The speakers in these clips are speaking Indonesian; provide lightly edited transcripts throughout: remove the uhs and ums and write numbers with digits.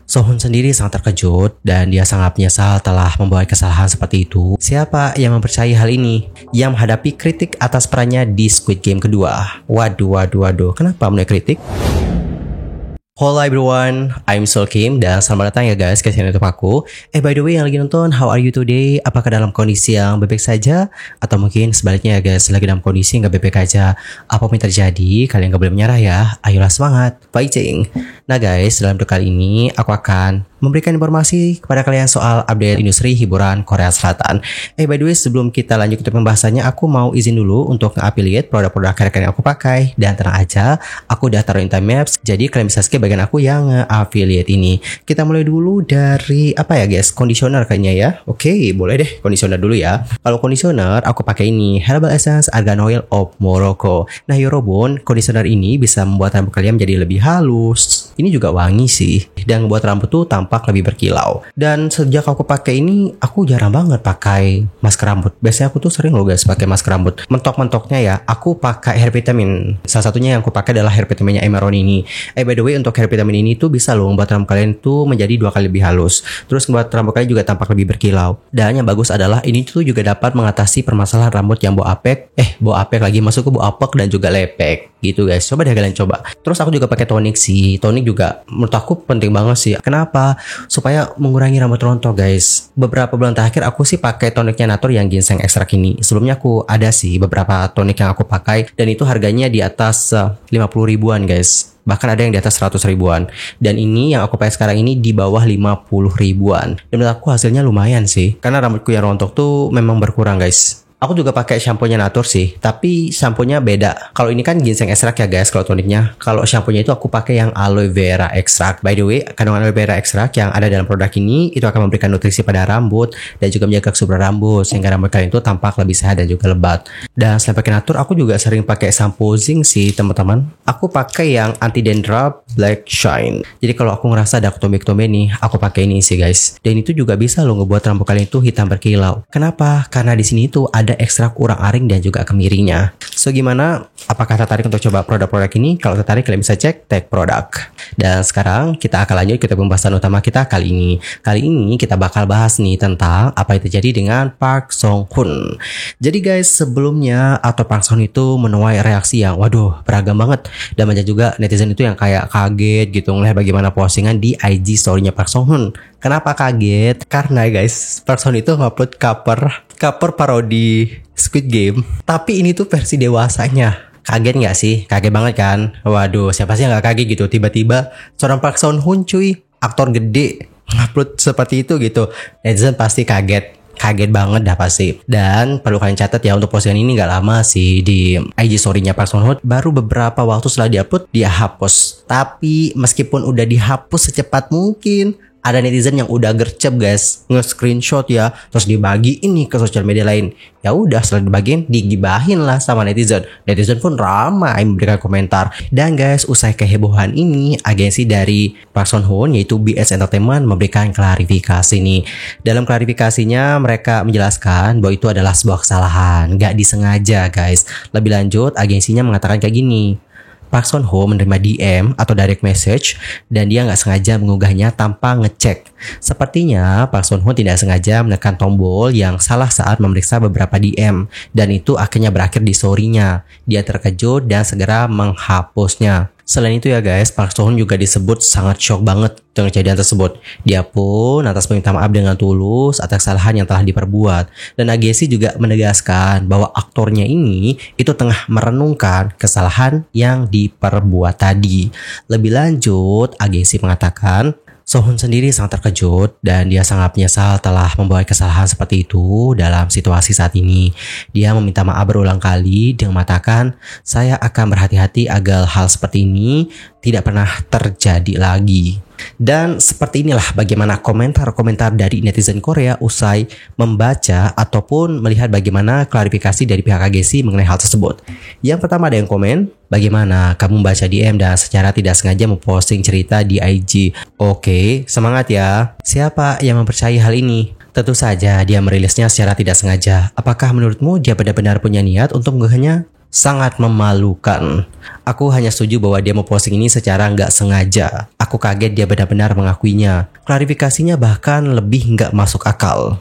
Sohun sendiri sangat terkejut dan dia sangat menyesal telah membuat kesalahan seperti itu. Siapa yang mempercayai hal ini? Yang menghadapi kritik atas perannya di Squid Game kedua. Waduh. Kenapa mulai kritik? Hello everyone, I'm Sol Kim dan selamat datang ya guys ke channel YouTube aku. By the way yang lagi nonton, how are you today? Apakah dalam kondisi yang baik saja? Atau mungkin sebaliknya ya guys, lagi dalam kondisi nggak baik aja? Apapun yang terjadi, kalian nggak boleh menyerah ya. Ayolah semangat, fighting! Nah guys, dalam video kali ini aku akan memberikan informasi kepada kalian soal update industri hiburan Korea Selatan. By the way, sebelum kita lanjut ke pembahasannya, aku mau izin dulu untuk nge-affiliate produk-produk karya yang aku pakai. Dan tenang aja, aku udah taruh in time maps, jadi kalian bisa skip bagian aku yang nge-affiliate ini. Kita mulai dulu dari apa ya guys? Conditioner kayaknya ya. Oke, boleh deh conditioner dulu ya. Kalau conditioner, aku pakai ini Herbal Essence Argan Oil of Morocco. Nah, Yorobun, conditioner ini bisa membuat rambut kalian menjadi lebih halus. Ini juga wangi sih, dan membuat rambut tuh tampak lebih berkilau. Dan sejak aku pakai ini, aku jarang banget pakai masker rambut. Biasanya aku tuh sering loh guys pakai masker rambut. Mentok-mentoknya ya, aku pakai hair vitamin. Salah satunya yang aku pakai adalah hair vitaminnya Emeron ini. By the way, untuk hair vitamin ini tuh bisa loh membuat rambut kalian tuh menjadi 2 kali lebih halus. Terus membuat rambut kalian juga tampak lebih berkilau. Dan yang bagus adalah ini tuh juga dapat mengatasi permasalahan rambut yang bau apek. Bau apek lagi, masuk ke bau apek dan juga lepek gitu guys. Coba deh kalian coba. Terus aku juga pakai tonik sih. Tonik juga menurut aku penting banget sih. Kenapa? Supaya mengurangi rambut rontok guys. Beberapa bulan terakhir aku sih pakai toniknya Natur yang ginseng ekstrak ini. Sebelumnya aku ada sih beberapa tonik yang aku pakai dan itu harganya di atas 50 ribuan guys. Bahkan ada yang di atas 100 ribuan. Dan ini yang aku pakai sekarang ini di bawah 50 ribuan. Dan menurut aku hasilnya lumayan sih. Karena rambutku yang rontok tuh memang berkurang guys. Aku juga pakai shampoo-nya Natur sih, tapi shampoo-nya beda. Kalau ini kan ginseng ekstrak ya guys, kalau toniknya. Kalau shampoo-nya itu aku pakai yang aloe vera ekstrak. By the way, kandungan aloe vera ekstrak yang ada dalam produk ini itu akan memberikan nutrisi pada rambut dan juga menjaga kesuburan rambut sehingga rambut kalian itu tampak lebih sehat dan juga lebat. Dan selain pakai Natur, aku juga sering pakai shampoo Zing sih teman-teman. Aku pakai yang anti dandruff black shine. Jadi kalau aku ngerasa ada ketombe-ketombe nih, aku pakai ini sih guys. Dan itu juga bisa loh ngebuat rambut kalian itu hitam berkilau. Kenapa? Karena di sini tuh ada ekstrak urang-aring dan juga kemirinya. So gimana? Apakah tertarik untuk coba produk-produk ini? Kalau tertarik kalian bisa cek tag produk. Dan sekarang kita akan lanjut ke pembahasan utama kita kali ini. Kali ini kita bakal bahas nih tentang apa yang terjadi dengan Park Song Hoon. Jadi guys, sebelumnya aktor Park Song Hoon itu menuai reaksi yang waduh beragam banget. Dan banyak juga netizen itu yang kayak kaget gitu ngelihat bagaimana postingan di IG story-nya Park Song Hoon. Kenapa kaget? Karena guys, Park Song Hoon itu ngupload cover parodi Squid Game. Tapi ini tuh versi dewasanya. Kaget gak sih? Kaget banget kan? Waduh, siapa sih yang gak kaget gitu? Tiba-tiba seorang Park Song Hoon cuy, aktor gede, ngupload seperti itu gitu. Netizen pasti kaget. Kaget banget dah pasti. Dan perlu kalian catat ya, untuk postingan ini gak lama sih di IG story-nya Park Song Hoon. Baru beberapa waktu setelah diupload, dia hapus. Tapi meskipun udah dihapus secepat mungkin, ada netizen yang udah gercep guys, nge-screenshot ya, terus dibagiin nih ke sosial media lain. Ya udah, setelah dibagiin, digibahin lah sama netizen. Netizen pun ramai memberikan komentar. Dan guys, usai kehebohan ini, agensi dari Park Song Hoon yaitu BS Entertainment memberikan klarifikasi nih. Dalam klarifikasinya mereka menjelaskan bahwa itu adalah sebuah kesalahan, gak disengaja guys. Lebih lanjut, agensinya mengatakan kayak gini. Park Song Hoon menerima DM atau direct message dan dia nggak sengaja mengunggahnya tanpa ngecek. Sepertinya Park Song Hoon tidak sengaja menekan tombol yang salah saat memeriksa beberapa DM dan itu akhirnya berakhir di story-nya. Dia terkejut dan segera menghapusnya. Selain itu ya guys, Park Song Hoon juga disebut sangat shock banget dengan kejadian tersebut. Dia pun atas meminta maaf dengan tulus atas kesalahan yang telah diperbuat. Dan agensi juga menegaskan bahwa aktornya ini itu tengah merenungkan kesalahan yang diperbuat tadi. Lebih lanjut, agensi mengatakan Sohun sendiri sangat terkejut dan dia sangat menyesal telah membuat kesalahan seperti itu dalam situasi saat ini. Dia meminta maaf berulang kali dengan mengatakan, saya akan berhati-hati agar hal seperti ini tidak pernah terjadi lagi. Dan seperti inilah bagaimana komentar-komentar dari netizen Korea usai membaca ataupun melihat bagaimana klarifikasi dari pihak agensi mengenai hal tersebut. Yang pertama ada yang komen, bagaimana kamu membaca DM dan secara tidak sengaja memposting cerita di IG. Oke, semangat ya. Siapa yang mempercayai hal ini? Tentu saja dia merilisnya secara tidak sengaja. Apakah menurutmu dia benar-benar punya niat untuk mengunggahnya? sangat memalukan. Aku hanya setuju bahwa dia memposting ini secara nggak sengaja. Aku kaget dia benar-benar mengakuinya. Klarifikasinya bahkan lebih nggak masuk akal.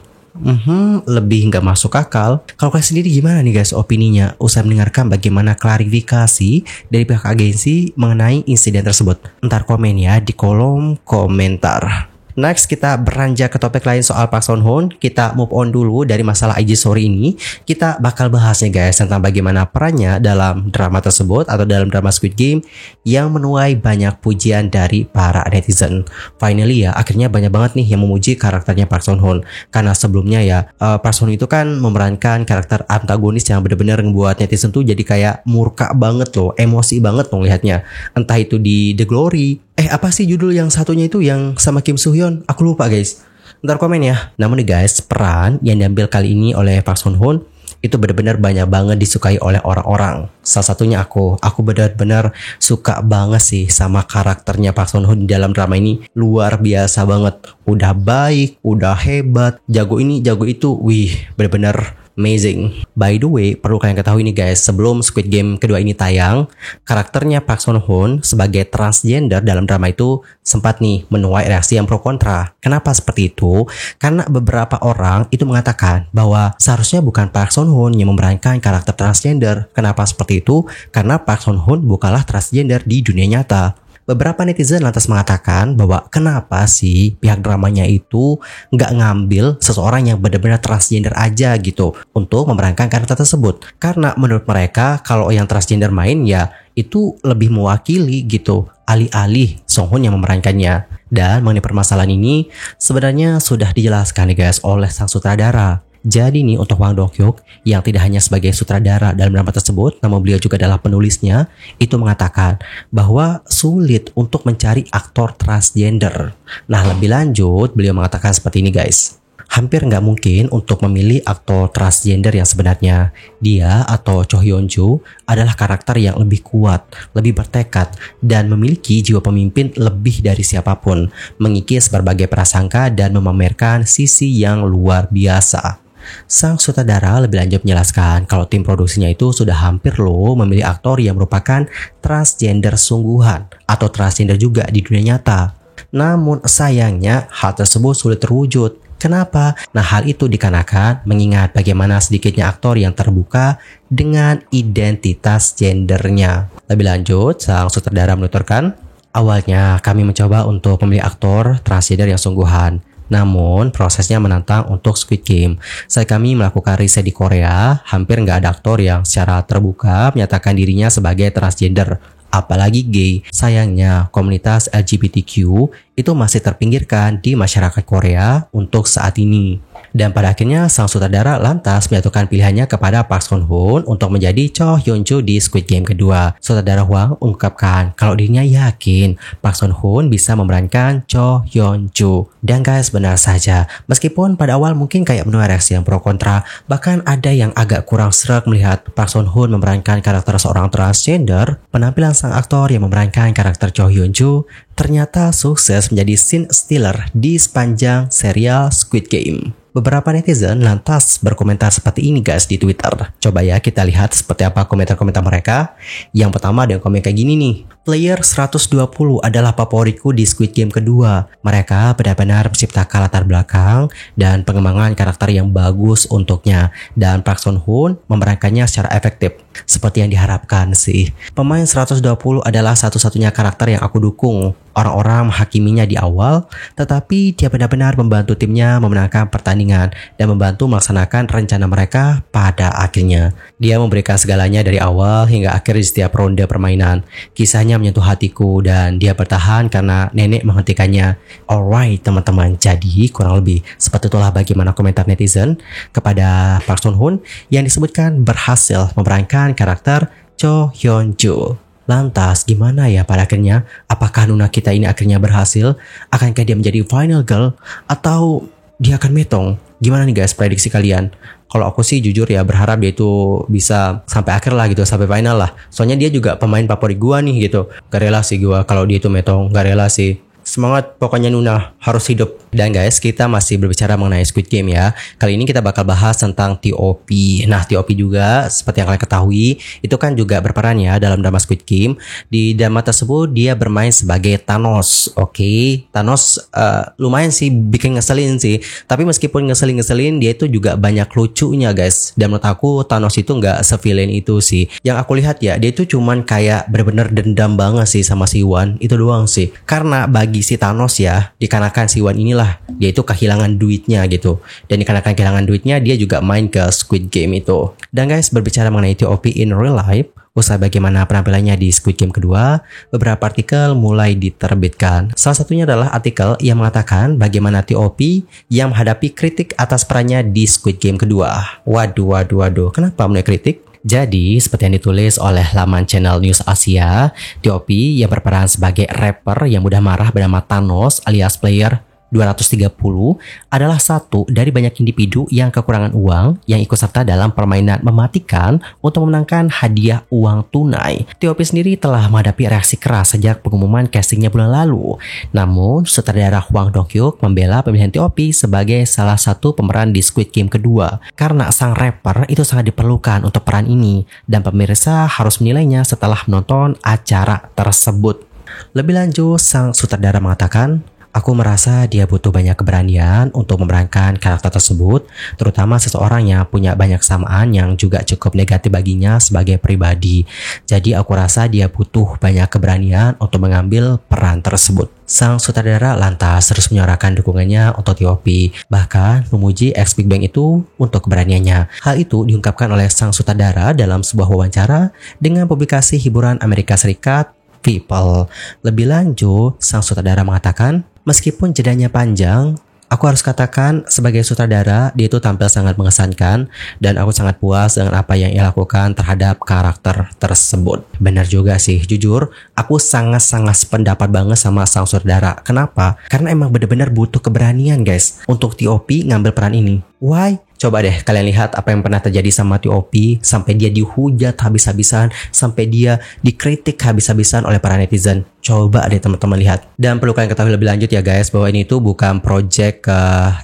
Lebih nggak masuk akal. Kalau kalian sendiri gimana nih guys opininya usai mendengarkan bagaimana klarifikasi dari pihak agensi mengenai insiden tersebut? Ntar komen ya di kolom komentar. Next kita beranjak ke topik lain soal Park Sun Hoon. Kita move on dulu dari masalah IG story ini. Kita bakal bahas nih guys tentang bagaimana perannya dalam drama tersebut atau dalam drama Squid Game yang menuai banyak pujian dari para netizen. Finally ya, akhirnya banyak banget nih yang memuji karakternya Park Sun Hoon. Karena sebelumnya ya, Park Sun Hoon itu kan memerankan karakter antagonis yang benar-benar membuat netizen tuh jadi kayak murka banget loh, emosi banget loh lihatnya. Entah itu di The Glory, apa sih judul yang satunya itu yang sama Kim Soo Hyun? Aku lupa guys. Ntar komen ya. Namun nih guys, peran yang diambil kali ini oleh Park Sun Hoon itu benar-benar banyak banget disukai oleh orang-orang. Salah satunya aku benar-benar suka banget sih sama karakternya Park Sun Hoon di dalam drama ini. Luar biasa banget. Udah baik, udah hebat, jago ini, jago itu. Wih, benar-benar amazing. By the way, perlu kalian ketahui nih guys, sebelum Squid Game kedua ini tayang, karakternya Park Sun Hoon sebagai transgender dalam drama itu sempat nih menuai reaksi yang pro kontra. Kenapa seperti itu? Karena beberapa orang itu mengatakan bahwa seharusnya bukan Park Sun Hoon yang memerankan karakter transgender. Kenapa seperti itu? Karena Park Sun Hoon bukanlah transgender di dunia nyata. Beberapa netizen lantas mengatakan bahwa kenapa sih pihak dramanya itu nggak ngambil seseorang yang benar-benar transgender aja gitu untuk memerankan karakter tersebut. Karena menurut mereka kalau yang transgender main ya itu lebih mewakili gitu, alih-alih Song Hoon yang memerankannya. Dan mengenai permasalahan ini sebenarnya sudah dijelaskan nih guys oleh sang sutradara. Jadi nih untuk Hwang Dong-hyuk yang tidak hanya sebagai sutradara dalam drama tersebut, namun beliau juga adalah penulisnya, itu mengatakan bahwa sulit untuk mencari aktor transgender. Nah lebih lanjut beliau mengatakan seperti ini guys. Hampir nggak mungkin untuk memilih aktor transgender yang sebenarnya. Dia atau Cho Hyun-joo adalah karakter yang lebih kuat, lebih bertekad, dan memiliki jiwa pemimpin lebih dari siapapun, mengikis berbagai prasangka dan memamerkan sisi yang luar biasa. Sang sutradara lebih lanjut menjelaskan kalau tim produksinya itu sudah hampir loh memilih aktor yang merupakan transgender sungguhan atau transgender juga di dunia nyata. Namun sayangnya hal tersebut sulit terwujud. Kenapa? Nah hal itu dikarenakan mengingat bagaimana sedikitnya aktor yang terbuka dengan identitas gendernya. Lebih lanjut, sang sutradara menuturkan, awalnya kami mencoba untuk memilih aktor transgender yang sungguhan. Namun prosesnya menantang untuk Squid Game. Saat kami melakukan riset di Korea, hampir nggak ada aktor yang secara terbuka menyatakan dirinya sebagai transgender, apalagi gay. Sayangnya komunitas LGBTQ itu masih terpinggirkan di masyarakat Korea untuk saat ini. Dan pada akhirnya sang sutradara lantas menyatukan pilihannya kepada Park Sun Hoon untuk menjadi Cho Hyun-joo di Squid Game kedua. Sutradara Hwang mengungkapkan kalau dirinya yakin Park Sun Hoon bisa memerankan Cho Hyun-joo. Dan guys, benar saja, meskipun pada awal mungkin kayak menuai reaksi yang pro kontra, bahkan ada yang agak kurang sreg melihat Park Sun Hoon memerankan karakter seorang transgender, penampilan sang aktor yang memerankan karakter Cho Hyun-joo ternyata sukses menjadi scene stealer di sepanjang serial Squid Game. Beberapa netizen lantas berkomentar seperti ini guys di Twitter. Coba ya kita lihat seperti apa komentar-komentar mereka. Yang pertama ada yang komen kayak gini nih. Player 120 adalah favoritku di Squid Game kedua. Mereka benar-benar menciptakan latar belakang dan pengembangan karakter yang bagus untuknya. Dan Park Sun Hoon memerankannya secara efektif. Seperti yang diharapkan sih. Pemain 120 adalah satu-satunya karakter yang aku dukung. Orang-orang menghakiminya di awal, tetapi dia benar-benar membantu timnya memenangkan pertandingan dan membantu melaksanakan rencana mereka pada akhirnya. Dia memberikan segalanya dari awal hingga akhir di setiap ronde permainan. Kisahnya menyentuh hatiku dan dia bertahan karena nenek menghentikannya. Alright teman-teman, jadi kurang lebih seperti itulah bagaimana komentar netizen kepada Park Sun Hoon yang disebutkan berhasil memerankan karakter Cho Hyun-joo. Lantas gimana ya pada akhirnya? Apakah Nuna kita ini akhirnya berhasil? Akankah dia menjadi final girl? Atau dia akan metong? Gimana nih guys prediksi kalian? Kalau aku sih jujur ya berharap dia itu bisa sampai akhir lah gitu, sampai final lah. Soalnya dia juga pemain favorit gua nih gitu. Gak rela sih gua kalau dia itu metong, gak rela sih. semangat pokoknya Nuna, harus hidup. Dan guys, kita masih berbicara mengenai Squid Game ya. Kali ini kita bakal bahas tentang TOP. Nah, TOP juga seperti yang kalian ketahui, itu kan juga berperan ya dalam drama Squid Game. Di drama tersebut dia bermain sebagai Thanos. Oke, Thanos lumayan sih bikin ngeselin sih. Tapi meskipun ngeselin dia itu juga banyak lucunya guys. Dan menurut aku Thanos itu nggak sevillain itu sih. Yang aku lihat ya, dia itu cuman kayak bener-bener dendam banget sih sama si Wan. Itu doang sih. Karena bagi si Thanos ya, dikarenakan si Wan inilah dia itu kehilangan duitnya gitu. Dan dikarenakan kehilangan duitnya, dia juga main ke Squid Game itu. Dan guys, berbicara mengenai TOP in real life, usai bagaimana penampilannya di Squid Game kedua, beberapa artikel mulai diterbitkan. Salah satunya adalah artikel yang mengatakan bagaimana TOP yang menghadapi kritik atas perannya di Squid Game kedua. Waduh, kenapa mulai kritik? Jadi, seperti yang ditulis oleh laman channel News Asia, TOP yang berperan sebagai rapper yang mudah marah bernama Thanos alias Player 230 adalah satu dari banyak individu yang kekurangan uang yang ikut serta dalam permainan mematikan untuk memenangkan hadiah uang tunai. TOP sendiri telah menghadapi reaksi keras sejak pengumuman castingnya bulan lalu. Namun, sutradara Hwang Dong-hyuk membela pemilihan TOP sebagai salah satu pemeran di Squid Game kedua karena sang rapper itu sangat diperlukan untuk peran ini dan pemirsa harus menilainya setelah menonton acara tersebut. Lebih lanjut, sang sutradara mengatakan, "Aku merasa dia butuh banyak keberanian untuk memerankan karakter tersebut, terutama seseorang yang punya banyak kesamaan yang juga cukup negatif baginya sebagai pribadi. Jadi aku rasa dia butuh banyak keberanian untuk mengambil peran tersebut." Sang sutradara lantas terus menyuarakan dukungannya untuk TOP, bahkan memuji ex Big Bang itu untuk keberaniannya. Hal itu diungkapkan oleh sang sutradara dalam sebuah wawancara dengan publikasi hiburan Amerika Serikat People. Lebih lanjut, sang sutradara mengatakan, "Meskipun jedanya panjang, aku harus katakan sebagai sutradara dia itu tampil sangat mengesankan dan aku sangat puas dengan apa yang ia lakukan terhadap karakter tersebut." Benar juga sih, jujur aku sangat-sangat sependapat banget sama sang sutradara. Kenapa? Karena emang benar-benar butuh keberanian guys untuk TOP ngambil peran ini. Why? Coba deh kalian lihat apa yang pernah terjadi sama TOP sampai dia dihujat habis-habisan, sampai dia dikritik habis-habisan oleh para netizen. Coba deh teman-teman lihat. Dan perlu kalian ketahui lebih lanjut ya guys, bahwa ini tuh bukan project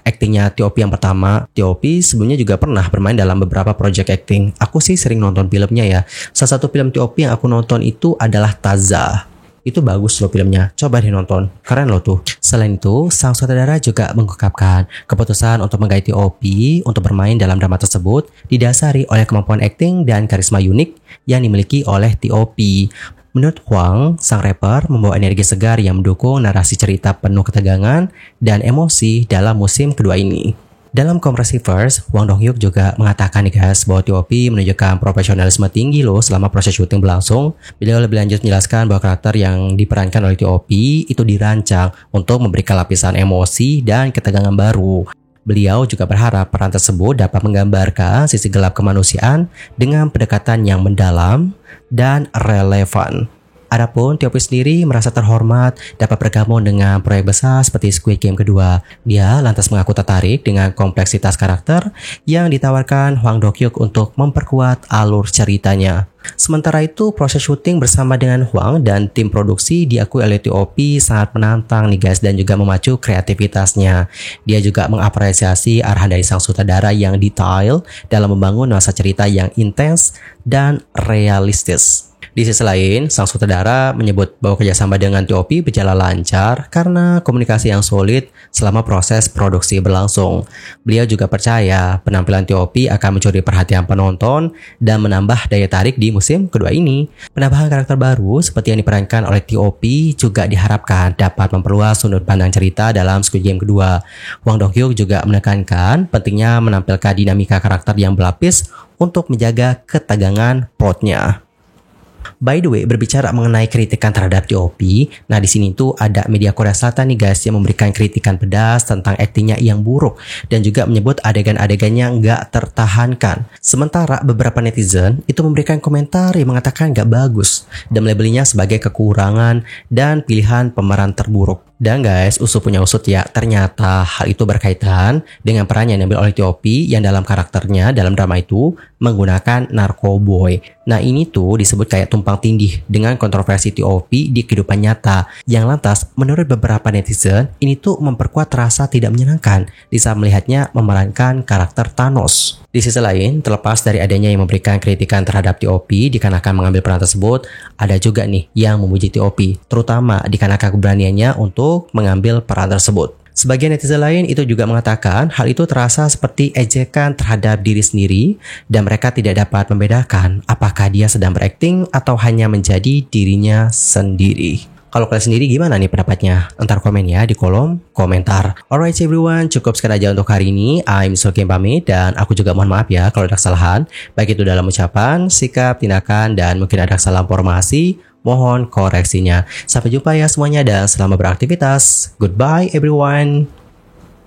actingnya TOP yang pertama. TOP sebelumnya juga pernah bermain dalam beberapa project acting. Aku sih sering nonton filmnya ya. Salah satu film TOP yang aku nonton itu adalah Taza. Itu bagus loh filmnya, coba deh nonton, keren loh tuh. Selain itu, sang sutradara juga mengungkapkan keputusan untuk mengganti TOP untuk bermain dalam drama tersebut didasari oleh kemampuan akting dan karisma unik yang dimiliki oleh TOP. Menurut Hwang, sang rapper membawa energi segar yang mendukung narasi cerita penuh ketegangan dan emosi dalam musim kedua ini. Dalam konferensi pers, Hwang Dong-hyuk juga mengatakan nih guys bahwa TOP menunjukkan profesionalisme tinggi loh selama proses syuting berlangsung. Beliau lebih lanjut menjelaskan bahwa karakter yang diperankan oleh TOP itu dirancang untuk memberikan lapisan emosi dan ketegangan baru. Beliau juga berharap peran tersebut dapat menggambarkan sisi gelap kemanusiaan dengan pendekatan yang mendalam dan relevan. Adapun TOP sendiri merasa terhormat dapat bergabung dengan proyek besar seperti Squid Game kedua. Dia lantas mengaku tertarik dengan kompleksitas karakter yang ditawarkan Hwang Dong-hyuk untuk memperkuat alur ceritanya. Sementara itu, proses syuting bersama dengan Hwang dan tim produksi diakui oleh TOP sangat menantang nih guys dan juga memacu kreativitasnya. Dia juga mengapresiasi arahan dari sang sutradara yang detail dalam membangun nuansa cerita yang intens dan realistis. Di sisi lain, sang sutradara menyebut bahwa kerjasama dengan TOP berjalan lancar karena komunikasi yang solid selama proses produksi berlangsung. Beliau juga percaya penampilan TOP akan mencuri perhatian penonton dan menambah daya tarik di musim kedua ini. Penambahan karakter baru seperti yang diperankan oleh TOP juga diharapkan dapat memperluas sudut pandang cerita dalam Squid Game kedua. Hwang Dong-hyuk juga menekankan pentingnya menampilkan dinamika karakter yang berlapis untuk menjaga ketegangan plotnya. By the way, berbicara mengenai kritikan terhadap TOP, nah di sini tuh ada media Korea Selatan nih guys yang memberikan kritikan pedas tentang aktingnya yang buruk dan juga menyebut adegan-adegannya nggak tertahankan. Sementara beberapa netizen itu memberikan komentar yang mengatakan nggak bagus dan melabelinya sebagai kekurangan dan pilihan pemeran terburuk. Dan guys, usut punya usut ya, ternyata hal itu berkaitan dengan peran yang diambil oleh T.O.P yang dalam karakternya dalam drama itu menggunakan narkoboy. Nah ini tuh disebut kayak tumpang tindih dengan kontroversi T.O.P di kehidupan nyata, yang lantas menurut beberapa netizen ini tuh memperkuat rasa tidak menyenangkan di saat melihatnya memerankan karakter Thanos. Di sisi lain, terlepas dari adanya yang memberikan kritikan terhadap T.O.P dikarenakan mengambil peran tersebut, ada juga nih yang memuji T.O.P, terutama dikarenakan keberaniannya untuk mengambil peran tersebut. Sebagian netizen lain itu juga mengatakan hal itu terasa seperti ejekan terhadap diri sendiri dan mereka tidak dapat membedakan apakah dia sedang berakting atau hanya menjadi dirinya sendiri. Kalau kalian sendiri gimana nih pendapatnya? Entar komen ya di kolom komentar. Alright everyone, cukup sekian aja untuk hari ini. I'm Sulkim pamit dan aku juga mohon maaf ya kalau ada kesalahan, baik itu dalam ucapan, sikap, tindakan, dan mungkin ada kesalahan formasi. Mohon koreksinya. Sampai jumpa ya semuanya dan selamat beraktivitas. Goodbye everyone.